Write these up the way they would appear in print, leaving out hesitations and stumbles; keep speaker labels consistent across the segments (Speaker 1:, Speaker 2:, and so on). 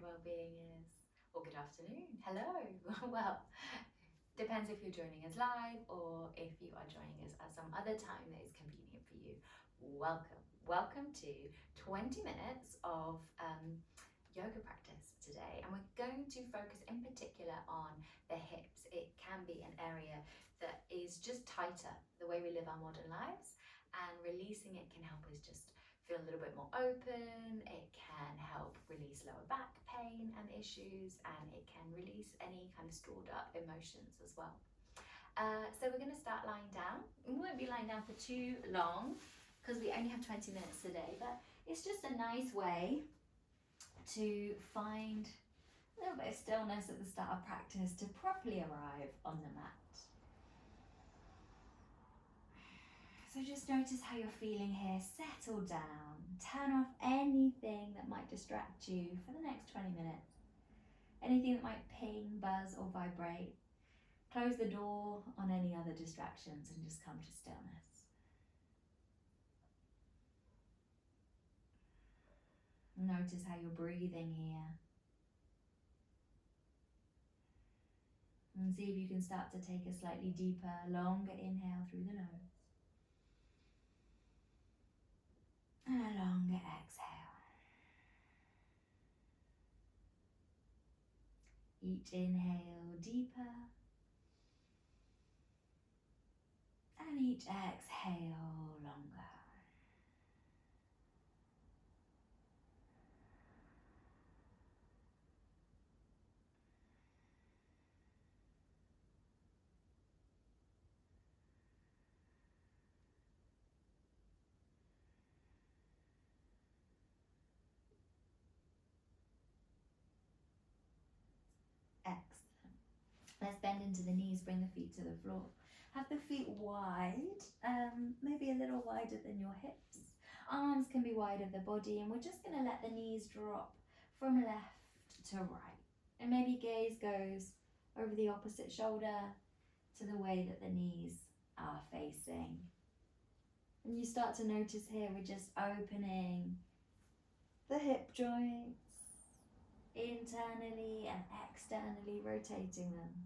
Speaker 1: Wellbeing is, or good afternoon, hello. Well, depends if you're joining us live or if you are joining us at some other time that is convenient for you. Welcome to 20 minutes of yoga practice today, and we're going to focus in particular on the hips. It can be an area that is just tighter the way we live our modern lives, and releasing it can help us just feel a little bit more open. It can help release lower back pain and issues, and it can release any kind of stored up emotions as well. So we're going to start lying down. We won't be lying down for too long because we only have 20 minutes today, but it's just a nice way to find a little bit of stillness at the start of practice to properly arrive on the mat. So just notice how you're feeling here. Settle down. Turn off anything that might distract you for the next 20 minutes. Anything that might ping, buzz, or vibrate. Close the door on any other distractions and just come to stillness. Notice how you're breathing here. And see if you can start to take a slightly deeper, longer inhale through the nose. And a longer exhale. Each inhale deeper. And each exhale longer. Excellent. Let's bend into the knees, bring the feet to the floor. Have the feet wide, maybe a little wider than your hips. Arms can be wide of the body, and we're just going to let the knees drop from left to right. And maybe gaze goes over the opposite shoulder to the way that the knees are facing. And you start to notice here we're just opening the hip joints internally and externally, rotating them.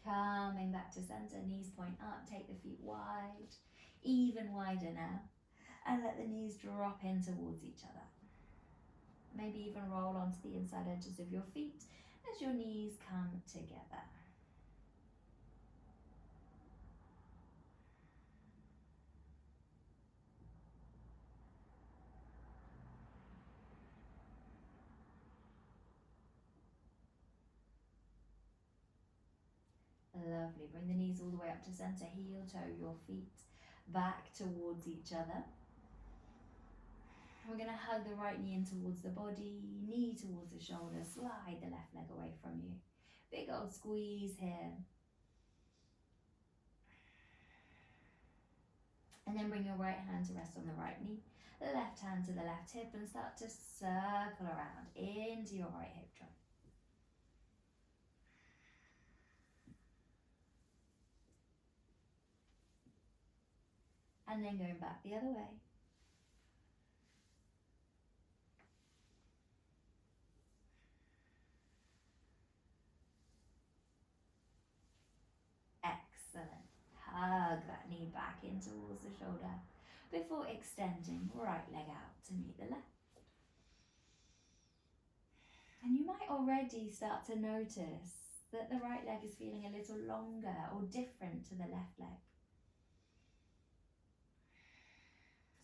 Speaker 1: Coming back to center, knees point up, take the feet wide, even wider now, and let the knees drop in towards each other. Maybe even roll onto the inside edges of your feet as your knees come together. Lovely. Bring the knees all the way up to center, heel toe your feet back towards each other. We're going to hug the right knee in towards the body, knee towards the shoulder, slide the left leg away from you. Big old squeeze here. And then bring your right hand to rest on the right knee, the left hand to the left hip, and start to circle around into your right hip joint. And then going back the other way. Excellent. Hug that knee back in towards the shoulder before extending right leg out to meet the left. And you might already start to notice that the right leg is feeling a little longer or different to the left leg.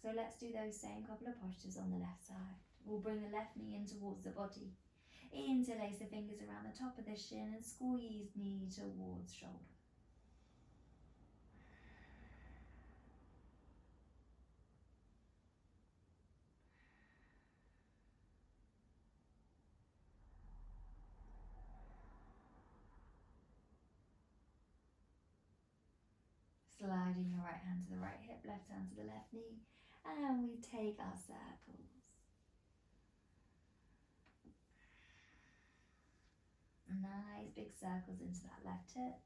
Speaker 1: So let's do those same couple of postures on the left side. We'll bring the left knee in towards the body. Interlace the fingers around the top of the shin and squeeze knee towards shoulder. Sliding your right hand to the right hip, left hand to the left knee, and we take our circles. Nice big circles into that left hip.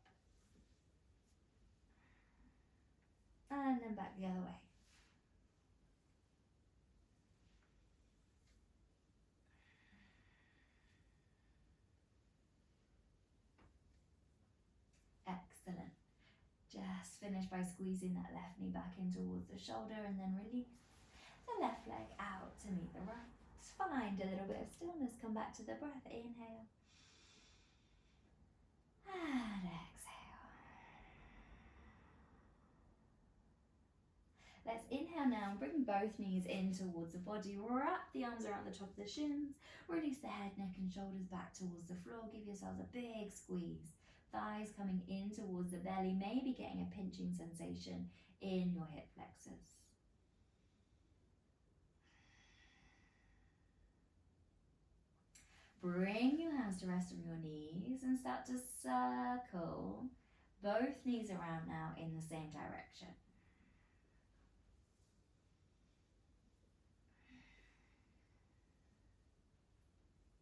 Speaker 1: And And then back the other way. Excellent. Just finish by squeezing that left knee back in towards the shoulder and then release the left leg out to meet the right. Find a little bit of stillness, come back to the breath. Inhale and exhale. Let's inhale now and bring both knees in towards the body. Wrap the arms around the top of the shins. Release the head, neck and shoulders back towards the floor. Give yourselves a big squeeze. Thighs coming in towards the belly, maybe getting a pinching sensation in your hip flexors. Bring your hands to rest on your knees and start to circle both knees around now in the same direction.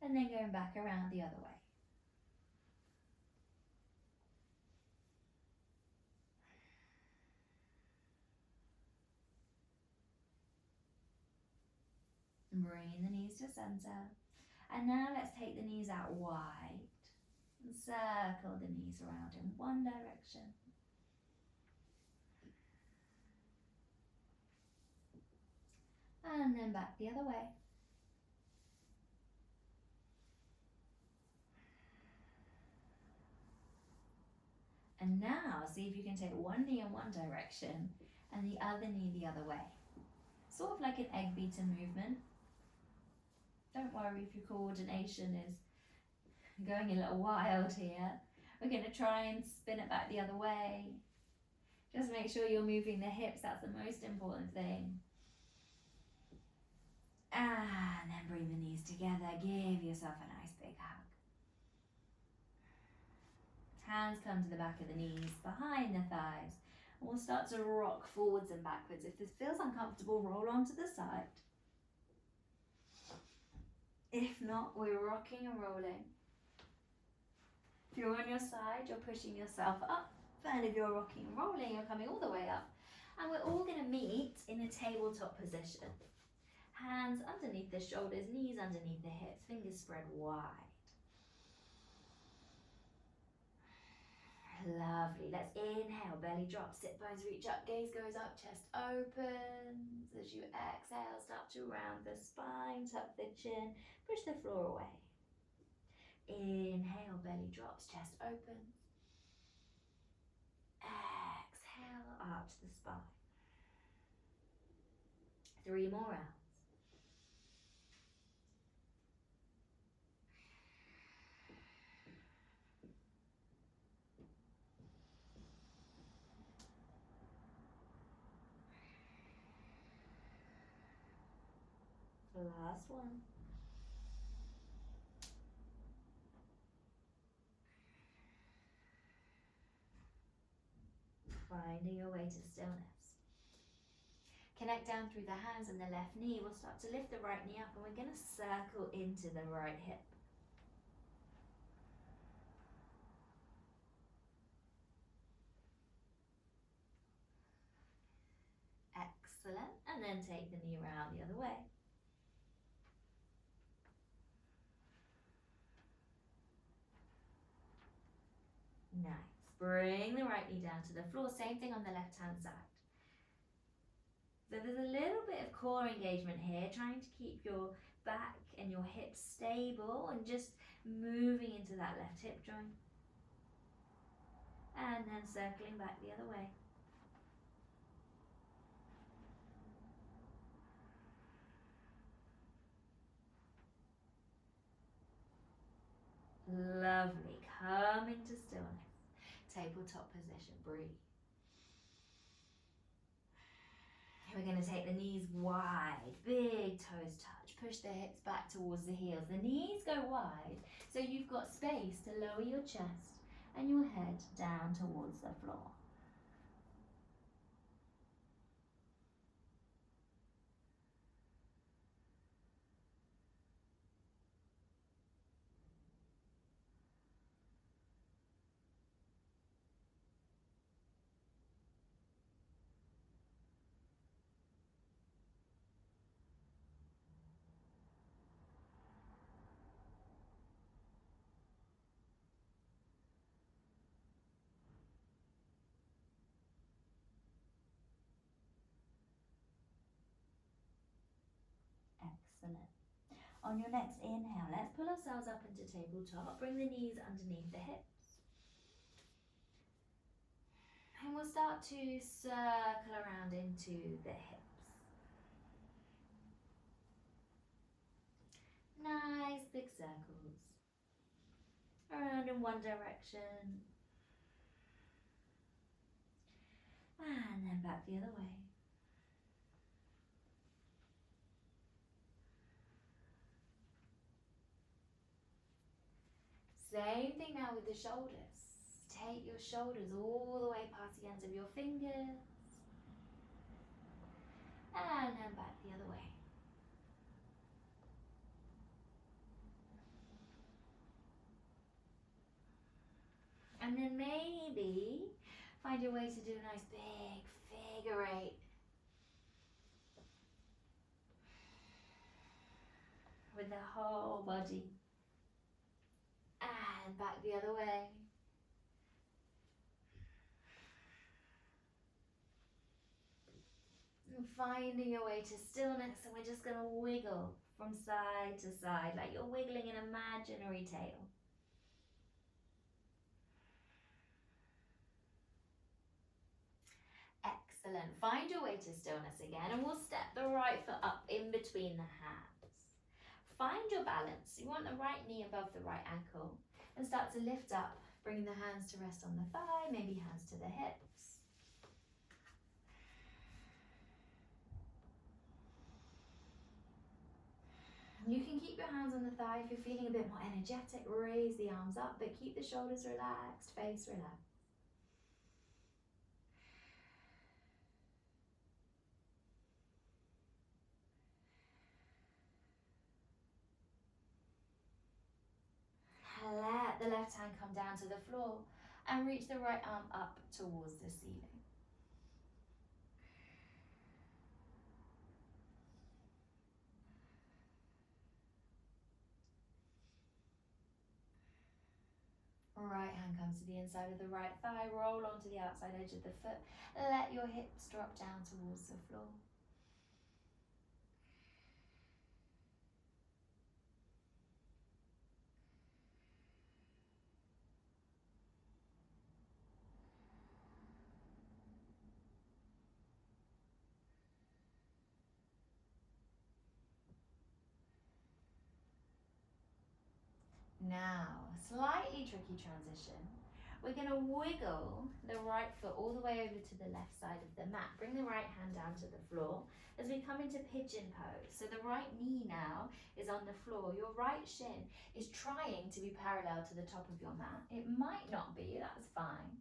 Speaker 1: And then going back around the other way. Bring the knees to center. And now let's take the knees out wide and circle the knees around in one direction. And then back the other way. And now see if you can take one knee in one direction and the other knee the other way. Sort of like an egg beater movement. Don't worry if your coordination is going a little wild here. We're going to try and spin it back the other way. Just make sure you're moving the hips, that's the most important thing. And then bring the knees together, give yourself a nice big hug. Hands come to the back of the knees, behind the thighs. And we'll start to rock forwards and backwards. If this feels uncomfortable, roll onto the side. If not, we're rocking and rolling. If you're on your side, you're pushing yourself up. And if you're rocking and rolling, you're coming all the way up. And we're all going to meet in a tabletop position. Hands underneath the shoulders, knees underneath the hips, fingers spread wide. Lovely. Let's inhale, belly drops, sit bones reach up, gaze goes up, chest opens. As you exhale, start to round the spine, tuck the chin, push the floor away. Inhale, belly drops, chest opens. Exhale, arch the spine. 3 more rounds. Last one. Finding your way to stillness. Connect down through the hands and the left knee. We'll start to lift the right knee up and we're going to circle into the right hip. Excellent. And then take the knee around the other way. Nice. Bring the right knee down to the floor. Same thing on the left hand side. So there's a little bit of core engagement here, trying to keep your back and your hips stable and just moving into that left hip joint. And then circling back the other way. Lovely. Come into stillness. Tabletop position. Breathe. We're going to take the knees wide. Big toes touch. Push the hips back towards the heels. The knees go wide so you've got space to lower your chest and your head down towards the floor. Excellent. On your next inhale, let's pull ourselves up into tabletop. Bring the knees underneath the hips. And we'll start to circle around into the hips. Nice big circles. Around in one direction. And then back the other way. Same thing now with the shoulders. Take your shoulders all the way past the ends of your fingers. And then back the other way. And then maybe find your way to do a nice big figure eight. With the whole body. And back the other way. And finding your way to stillness, and we're just going to wiggle from side to side like you're wiggling an imaginary tail. Excellent. Find your way to stillness again, and we'll step the right foot up in between the hands. Find your balance. You want the right knee above the right ankle, and start to lift up, bringing the hands to rest on the thigh, maybe hands to the hips. You can keep your hands on the thigh if you're feeling a bit more energetic. Raise the arms up, but keep the shoulders relaxed, face relaxed. Let the left hand come down to the floor and reach the right arm up towards the ceiling. Right hand comes to the inside of the right thigh, roll onto the outside edge of the foot. Let your hips drop down towards the floor. Now, slightly tricky transition. We're going to wiggle the right foot all the way over to the left side of the mat. Bring the right hand down to the floor as we come into pigeon pose. So the right knee now is on the floor. Your right shin is trying to be parallel to the top of your mat. It might not be, that's fine.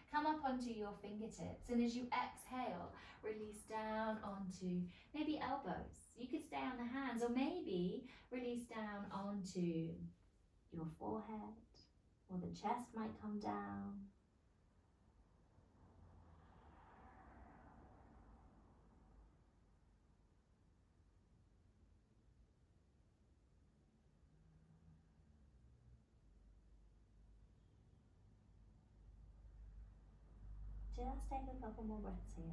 Speaker 1: Come up onto your fingertips, and as you exhale, release down onto maybe elbows. You could stay on the hands, or maybe release down onto your forehead, or the chest might come down. Just take a couple more breaths here.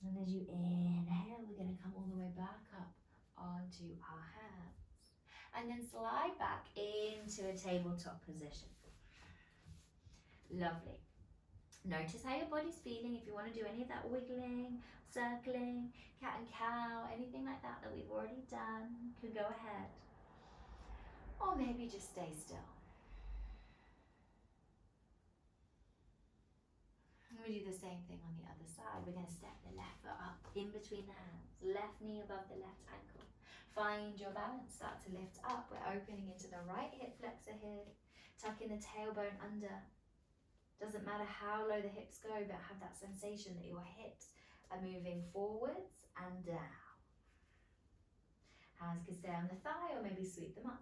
Speaker 1: And as you inhale, we're going to come all the way back up onto our hands. And then slide back into a tabletop position. Lovely. Notice how your body's feeling. If you want to do any of that wiggling, circling, cat and cow, anything like that we've already done, you can go ahead. Or maybe just stay still. We do the same thing on the other side. We're going to step the left foot up in between the hands. Left knee above the left ankle. Find your balance. Start to lift up. We're opening into the right hip flexor here. Tucking the tailbone under. Doesn't matter how low the hips go, but have that sensation that your hips are moving forwards and down. Hands can stay on the thigh or maybe sweep them up.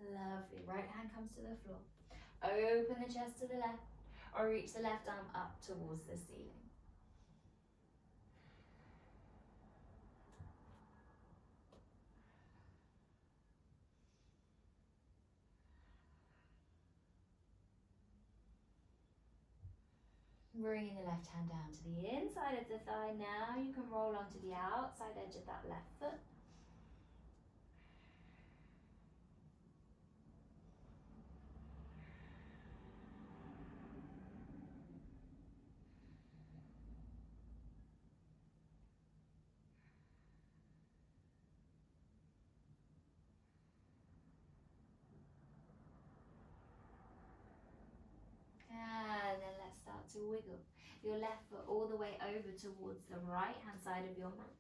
Speaker 1: Lovely. Right hand comes to the floor. Open the chest to the left, or reach the left arm up towards the ceiling. Bringing the left hand down to the inside of the thigh. Now you can roll onto the outside edge of that left foot. And then let's start to wiggle your left foot all the way over towards the right hand side of your mat.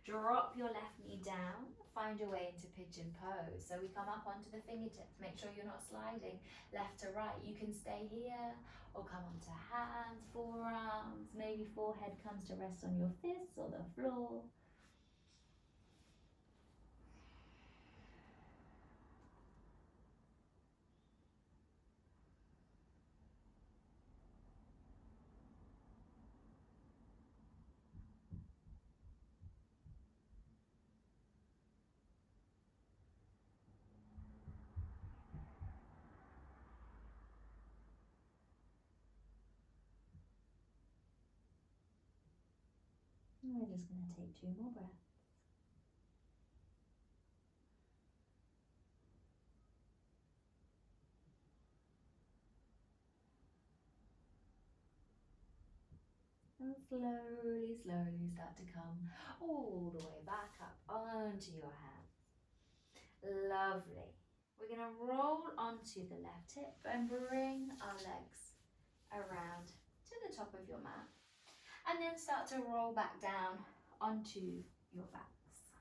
Speaker 1: Drop your left knee down, find your way into pigeon pose. So we come up onto the fingertips, make sure you're not sliding left to right. You can stay here or come onto hands, forearms, maybe forehead comes to rest on your fists or the floor. And we're just going to take 2 more breaths. And slowly, slowly start to come all the way back up onto your hands. Lovely. We're going to roll onto the left hip and bring our legs around to the top of your mat. And then start to roll back down onto your backs.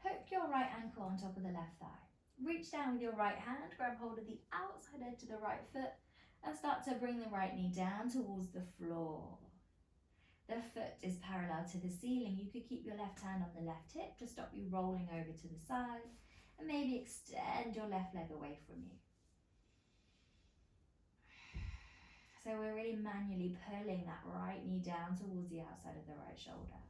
Speaker 1: Hook your right ankle on top of the left thigh. Reach down with your right hand, grab hold of the outside edge of the right foot and start to bring the right knee down towards the floor. The foot is parallel to the ceiling. You could keep your left hand on the left hip to stop you rolling over to the side and maybe extend your left leg away from you. So we're really manually pulling that right knee down towards the outside of the right shoulder.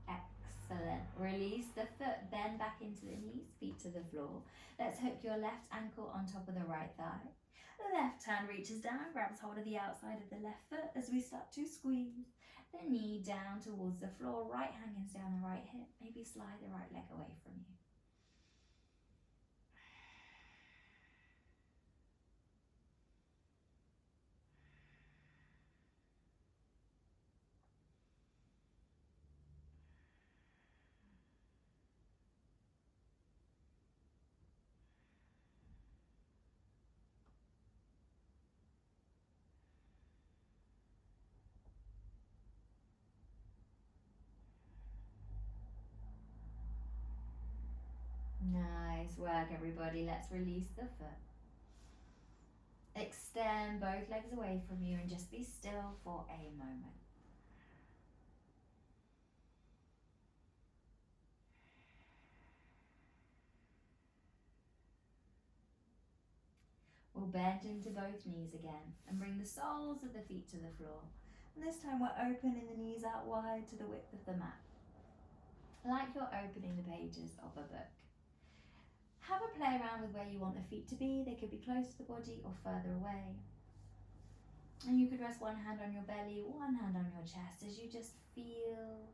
Speaker 1: Excellent. Release the foot, bend back into the knees, feet to the floor. Let's hook your left ankle on top of the right thigh. The left hand reaches down, grabs hold of the outside of the left foot as we start to squeeze the knee down towards the floor. Right hand hangs down the right hip. Maybe slide the right leg away from you. Nice work, everybody. Let's release the foot. Extend both legs away from you and just be still for a moment. We'll bend into both knees again and bring the soles of the feet to the floor. And this time we're opening the knees out wide to the width of the mat, like you're opening the pages of a book. Have a play around with where you want the feet to be. They could be close to the body or further away. And you could rest one hand on your belly, one hand on your chest as you just feel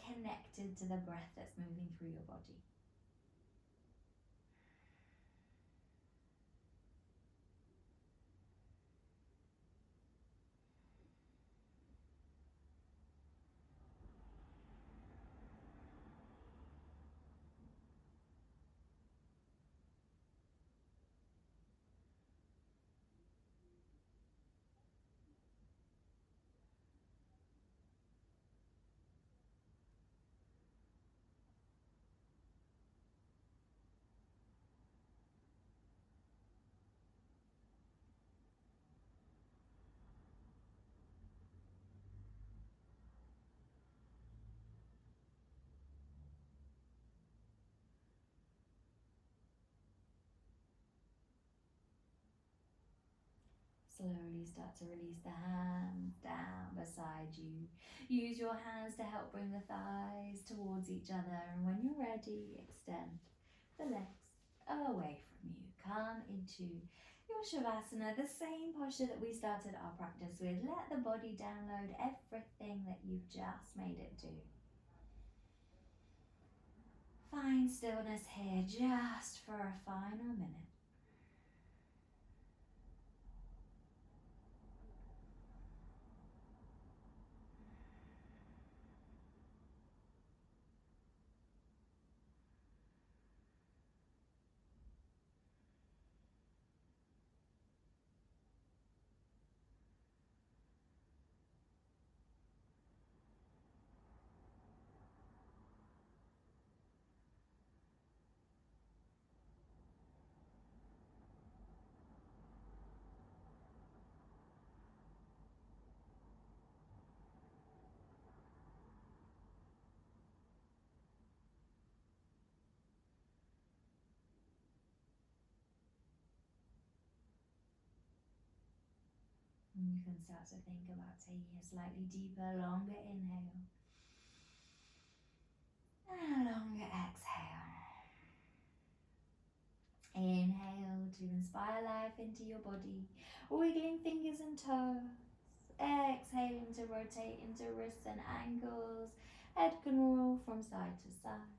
Speaker 1: connected to the breath that's moving through your body. slowly start to release the hands down beside you. Use your hands to help bring the thighs towards each other, and when you're ready, extend the legs away from you. Come into your Shavasana, the same posture that we started our practice with. Let the body download everything that you've just made it do. Find stillness here just for a final minute. And you can start to think about taking a slightly deeper, longer inhale and a longer exhale. Inhale to inspire life into your body, wiggling fingers and toes. Exhaling to rotate into wrists and ankles. Head can roll from side to side.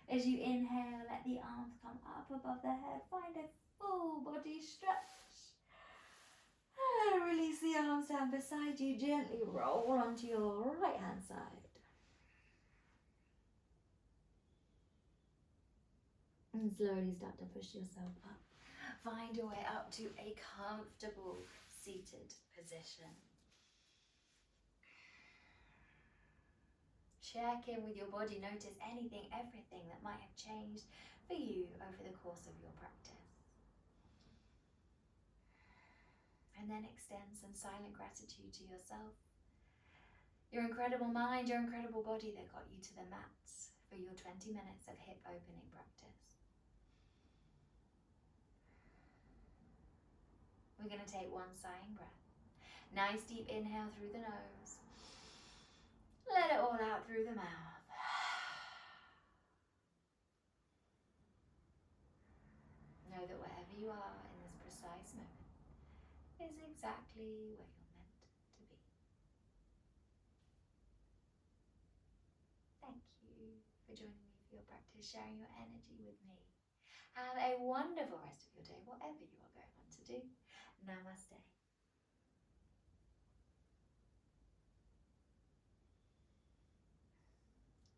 Speaker 1: As you inhale, let the arms come up above the head. Find a full body stretch. And release the arms down beside you. Gently roll onto your right hand side. And slowly start to push yourself up. Find your way up to a comfortable seated position. Check in with your body. Notice anything, everything that might have changed for you over the course of your practice. And then extend some silent gratitude to yourself, your incredible mind, your incredible body that got you to the mats for your 20 minutes of hip opening practice. We're going to take one sighing breath. Nice deep inhale through the nose. Let it all out through the mouth. Know that wherever you are in this precise moment is exactly where you're meant to be. Thank you for joining me for your practice, sharing your energy with me. Have a wonderful rest of your day, whatever you are going on to do. Namaste.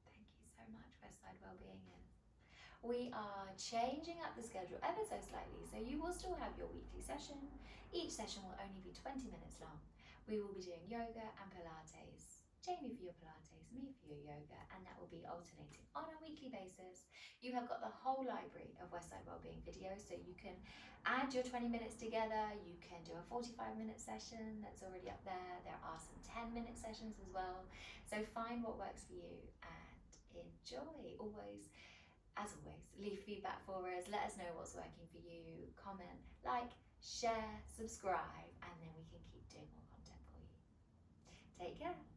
Speaker 1: Thank you so much, Westside Wellbeing. We are changing up the schedule ever so slightly, so you will still have your weekly session. Each session will only be 20 minutes long. We will be doing yoga and Pilates. Jamie for your Pilates, me for your yoga, and that will be alternating on a weekly basis. You have got the whole library of Westside Wellbeing videos, so you can add your 20 minutes together. You can do a 45-minute session that's already up there. There are some 10-minute sessions as well. So find what works for you and enjoy. As always, leave feedback for us. Let us know what's working for you. Comment, like, share, subscribe, and then we can keep doing more content for you. Take care.